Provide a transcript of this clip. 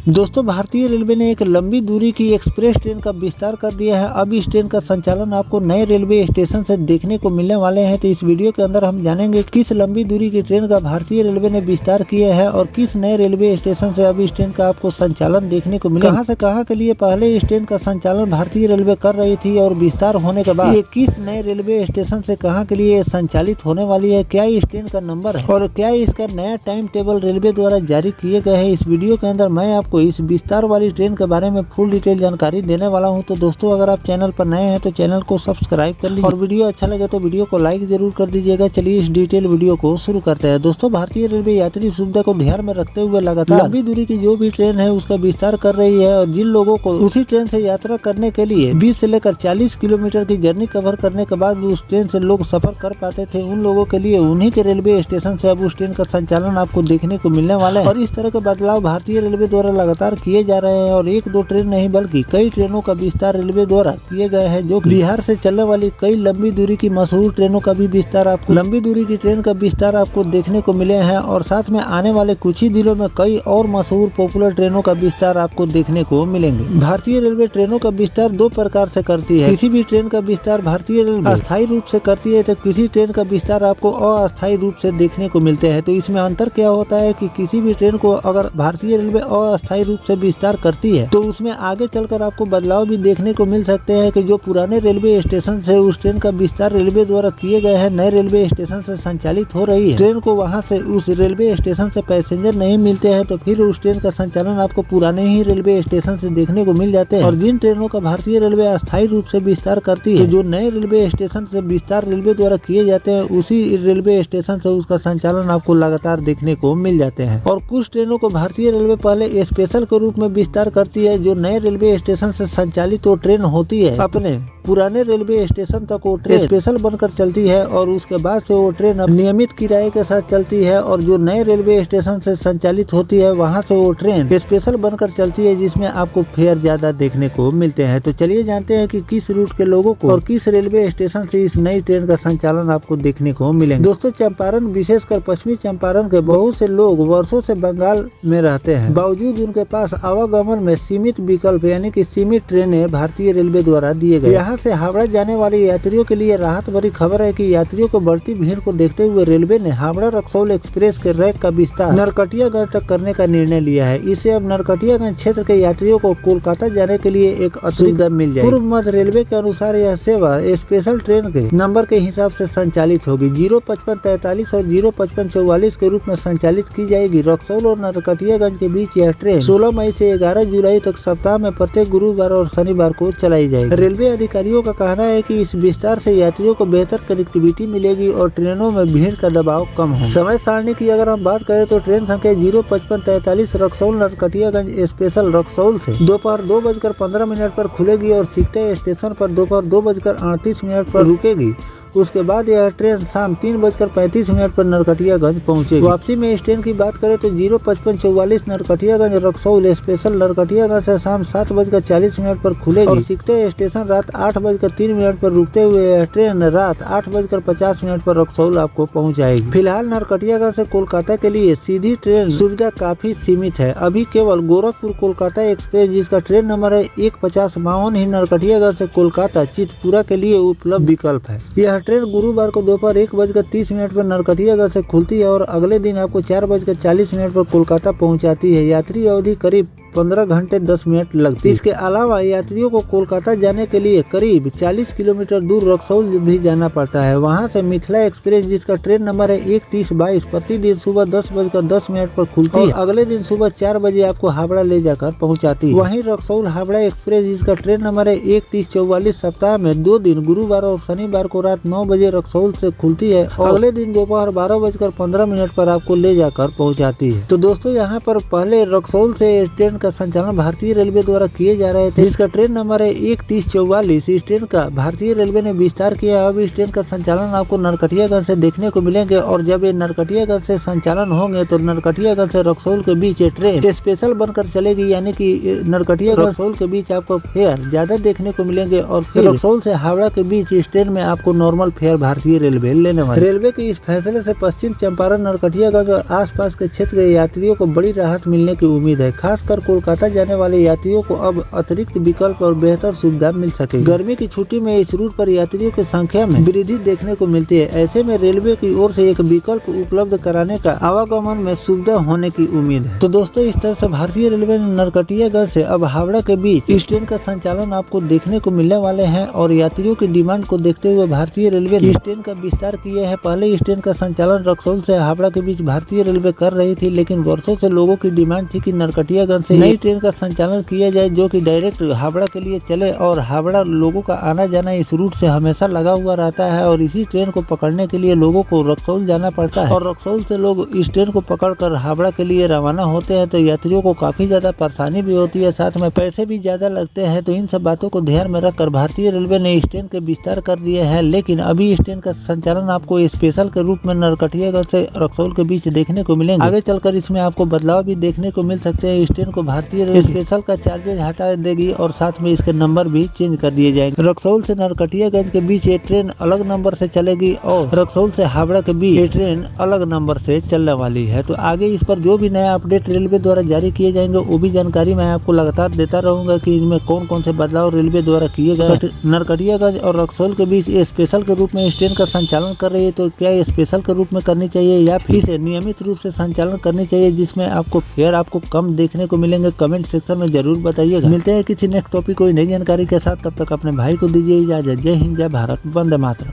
दोस्तों, भारतीय रेलवे ने एक लंबी दूरी की एक्सप्रेस ट्रेन का विस्तार कर दिया है। अब इस ट्रेन का संचालन आपको नए रेलवे स्टेशन से देखने को मिलने वाले हैं। तो इस वीडियो के अंदर हम जानेंगे किस लंबी दूरी की ट्रेन का भारतीय रेलवे ने विस्तार किया है और किस नए रेलवे स्टेशन से अब इस ट्रेन का आपको संचालन देखने को मिलेगा। कहां से कहां के लिए पहले इस ट्रेन का संचालन भारतीय रेलवे कर रही थी और विस्तार होने के बाद ये किस नए रेलवे स्टेशन से कहां के लिए संचालित होने वाली है, क्या इस ट्रेन का नंबर है और क्या इसका नया टाइम टेबल रेलवे द्वारा जारी किए गए हैं। इस वीडियो के अंदर मैं आपको इस विस्तार वाली ट्रेन के बारे में फुल डिटेल जानकारी देने वाला हूं। तो दोस्तों, अगर आप चैनल पर नए हैं तो चैनल को सब्सक्राइब कर लीजिए और वीडियो अच्छा लगे तो वीडियो को लाइक जरूर कर दीजिएगा। चलिए इस डिटेल वीडियो को शुरू करते हैं। दोस्तों, भारतीय रेलवे यात्री सुविधा को ध्यान में रखते हुए लगातार लंबी दूरी की जो भी ट्रेन है उसका विस्तार कर रही है और जिन लोगों को उसी ट्रेन से यात्रा करने के लिए 20 से लेकर 40 किलोमीटर की जर्नी कवर करने के बाद उस ट्रेन से लोग सफर कर पाते थे, उन लोगों के लिए उन्हीं के रेलवे स्टेशन से अब उस ट्रेन का संचालन आपको देखने को मिलने वाला है। और इस तरह के बदलाव भारतीय रेलवे द्वारा लगातार किए जा रहे हैं और एक दो ट्रेन नहीं बल्कि कई ट्रेनों का विस्तार रेलवे द्वारा किए गए हैं। जो बिहार से चलने वाली कई लंबी दूरी की मशहूर ट्रेनों का भी विस्तार आपको लंबी दूरी की ट्रेन का विस्तार आपको देखने को मिले हैं और साथ में आने वाले कुछ ही दिनों में कई और मशहूर पॉपुलर ट्रेनों का विस्तार आपको देखने को मिलेंगे। भारतीय रेलवे ट्रेनों का विस्तार दो प्रकार से करती है। किसी भी ट्रेन का विस्तार भारतीय रेलवे अस्थायी रूप से करती है तो किसी ट्रेन का विस्तार आपको अस्थायी रूप से देखने को मिलते हैं। तो इसमें अंतर क्या होता है कि किसी भी ट्रेन को अगर भारतीय रेलवे अस्थायी रूप से विस्तार करती है तो उसमें आगे चलकर आपको बदलाव भी देखने को मिल सकते हैं कि जो पुराने रेलवे स्टेशन से उस ट्रेन का विस्तार रेलवे द्वारा किए गए हैं नए रेलवे स्टेशन से संचालित हो रही है ट्रेन को वहां से उस रेलवे स्टेशन से पैसेंजर नहीं मिलते हैं तो फिर उस ट्रेन का संचालन आपको पुराने ही रेलवे स्टेशन से देखने को मिल जाते हैं। और जिन ट्रेनों का भारतीय रेलवे अस्थायी रूप से विस्तार करती है तो जो नए रेलवे स्टेशन से विस्तार रेलवे द्वारा किए जाते हैं उसी रेलवे स्टेशन से उसका संचालन आपको लगातार देखने को मिल जाते हैं। और कुछ ट्रेनों को भारतीय रेलवे पहले स्पेशल के रूप में विस्तार करती है। जो नए रेलवे स्टेशन से संचालित वो ट्रेन होती है अपने पुराने रेलवे स्टेशन तक वो ट्रेन स्पेशल बनकर चलती है और उसके बाद से वो ट्रेन अब नियमित किराए के साथ चलती है। और जो नए रेलवे स्टेशन से संचालित होती है वहां से वो ट्रेन स्पेशल बनकर चलती है जिसमें आपको फेयर ज्यादा देखने को मिलते हैं। तो चलिए जानते हैं कि किस रूट के लोगों को और किस रेलवे स्टेशन से इस नई ट्रेन का संचालन आपको देखने को मिलेंगे। दोस्तों, चंपारण विशेषकर पश्चिमी चंपारण के बहुत से लोग वर्षों से बंगाल में रहते हैं। बावजूद उनके पास आवागमन में सीमित विकल्प यानी कि सीमित ट्रेनें भारतीय रेलवे द्वारा दिए गए। यहाँ से हावड़ा जाने वाले यात्रियों के लिए राहत भरी खबर है कि यात्रियों को बढ़ती भीड़ को देखते हुए रेलवे ने हावड़ा रक्सौल एक्सप्रेस के रैक का विस्तार नरकटियागंज तक करने का निर्णय लिया है। इससे अब नरकटियागंज क्षेत्र के यात्रियों को कोलकाता जाने के लिए एक सुविधा मिल जाएगी। पूर्व मध्य रेलवे के अनुसार यह सेवा स्पेशल ट्रेन के नंबर के हिसाब से संचालित होगी। 05543 और 05544 के रूप में संचालित की जाएगी। रक्सौल और नरकटियागंज के बीच यह ट्रेन 16 मई से 11 जुलाई तक सप्ताह में प्रत्येक गुरुवार और शनिवार को चलाई जाएगी। रेलवे अधिकारियों का कहना है कि इस विस्तार से यात्रियों को बेहतर कनेक्टिविटी मिलेगी और ट्रेनों में भीड़ का दबाव कम हो। समय सारणी की अगर हम बात करें तो ट्रेन संख्या 05543 रक्सौल नरकटियागंज स्पेशल रक्सौल से दोपहर 2:15 पर खुलेगी और सिकटा स्टेशन पर दोपहर 2:38 पर रुकेगी। उसके बाद यह ट्रेन शाम 3:35 पर नरकटियागंज पहुंचेगी। वापसी में इस ट्रेन की बात करें तो 05544 नरकटियागंज रक्सौल स्पेशल नरकटियागंज से शाम 7:40 पर खुलेगी और सिकटा स्टेशन रात 8:03 पर रुकते हुए यह ट्रेन रात 8:50 पर रक्सौल आपको पहुंच जाएगी। फिलहाल नरकटियागंज से कोलकाता के लिए सीधी ट्रेन सुविधा काफी सीमित है। अभी केवल गोरखपुर कोलकाता एक्सप्रेस जिसका ट्रेन नंबर है 15052 ही नरकटियागंज से कोलकाता चितपुरा के लिए उपलब्ध विकल्प है। यह ट्रेन गुरुवार को दोपहर 1:30 पर नरकटियागंज से खुलती है और अगले दिन आपको 4:40 पर कोलकाता पहुंचाती है। यात्री अवधि करीब 15 घंटे 10 मिनट लगती है। इसके अलावा यात्रियों को कोलकाता जाने के लिए करीब 40 किलोमीटर दूर रक्सौल भी जाना पड़ता है। वहां से मिथिला एक्सप्रेस जिसका ट्रेन नंबर है 13022 प्रतिदिन सुबह 10:10 पर खुलती है। अगले दिन सुबह 4 बजे आपको हावड़ा ले जाकर पहुंचाती है। वहीं रक्सौल हावड़ा एक्सप्रेस जिसका ट्रेन नंबर है 13044 सप्ताह में 2 दिन गुरुवार और शनिवार को रात 9 बजे रक्सौल से खुलती है और अगले दिन दोपहर 12:15 पर आपको ले जाकर पहुँचाती है। तो दोस्तों, यहाँ पर पहले रक्सौल से ट्रेन का संचालन भारतीय रेलवे द्वारा किए जा रहे थे जिसका ट्रेन नंबर है 13044। इस ट्रेन का भारतीय रेलवे ने विस्तार किया। अब इस ट्रेन का संचालन आपको नरकटियागंज से देखने को मिलेंगे और जब ये नरकटियागंज से संचालन होंगे तो नरकटियागंज से रक्सौल के बीच ये ट्रेन स्पेशल बनकर चलेगी यानी कि नरकटियागंज रक्सौल के बीच आपको फेयर ज्यादा देखने को मिलेंगे और फिर रक्सौल से हावड़ा के बीच इस ट्रेन में आपको नॉर्मल फेयर भारतीय रेलवे लेने वाली। रेलवे के इस फैसले से पश्चिम चंपारण नरकटियागंज और आसपास के क्षेत्र के यात्रियों को बड़ी राहत मिलने की उम्मीद है। खासकर कोलकाता जाने वाले यात्रियों को अब अतिरिक्त विकल्प और बेहतर सुविधा मिल सके। गर्मी की छुट्टी में इस रूट पर यात्रियों की संख्या में वृद्धि देखने को मिलती है। ऐसे में रेलवे की ओर से एक विकल्प उपलब्ध कराने का आवागमन में सुविधा होने की उम्मीद है। तो दोस्तों, इस तरह से भारतीय रेलवे ने नरकटियागंज से अब हावड़ा के बीच इस ट्रेन का संचालन आपको देखने को मिलने वाले हैं और यात्रियों की डिमांड को देखते हुए भारतीय रेलवे ने इस ट्रेन का विस्तार किया है। पहले इस ट्रेन का संचालन रक्सौल से हावड़ा के बीच भारतीय रेलवे कर रही थी, लेकिन वर्षों से लोगों की डिमांड थी कि नरकटियागंज से नई ट्रेन का संचालन किया जाए जो कि डायरेक्ट हावड़ा के लिए चले। और हावड़ा लोगों का आना जाना इस रूट से हमेशा लगा हुआ रहता है और इसी ट्रेन को पकड़ने के लिए लोगों को रक्सौल जाना पड़ता है और रक्सौल से लोग इस ट्रेन को पकड़कर हावड़ा के लिए रवाना होते हैं। तो यात्रियों को काफी ज्यादा परेशानी भी होती है, साथ में पैसे भी ज्यादा लगते हैं। तो इन सब बातों को ध्यान में रखकर भारतीय रेलवे ने इस ट्रेन के विस्तार कर दिए है, लेकिन अभी इस ट्रेन का संचालन आपको स्पेशल के रूप में नरकटियागंज से रक्सौल के बीच देखने को मिलेंगे। आगे चलकर इसमें आपको बदलाव भी देखने को मिल सकते हैं। इस ट्रेन को भारतीय रेलवे स्पेशल का चार्जेज हटा देगी और साथ में इसके नंबर भी चेंज कर दिए जाएंगे। रक्सौल से नरकटियागंज के बीच ये ट्रेन अलग नंबर से चलेगी और रक्सौल से हावड़ा के बीच ये ट्रेन अलग नंबर से चलने वाली है। तो आगे इस पर जो भी नया अपडेट रेलवे द्वारा जारी किए जाएंगे वो भी जानकारी मैं आपको लगातार देता रहूंगा कि इनमें कौन कौन से बदलाव रेलवे द्वारा किए गए। नरकटियागंज और रक्सौल के बीच ये स्पेशल के रूप में इस ट्रेन का संचालन कर रही है, तो क्या ये स्पेशल के रूप में करनी चाहिए या फिर इसे नियमित रूप से संचालन करनी चाहिए जिसमें आपको फेयर आपको कम देखने को मिलेंगे? कमेंट सेक्शन में जरूर बताइएगा। मिलते हैं किसी नेक्स्ट टॉपिक कोई नई जानकारी के साथ, तब तक अपने भाई को दीजिए इजाजत। जय हिंद, जय भारत, वंदे मातरम।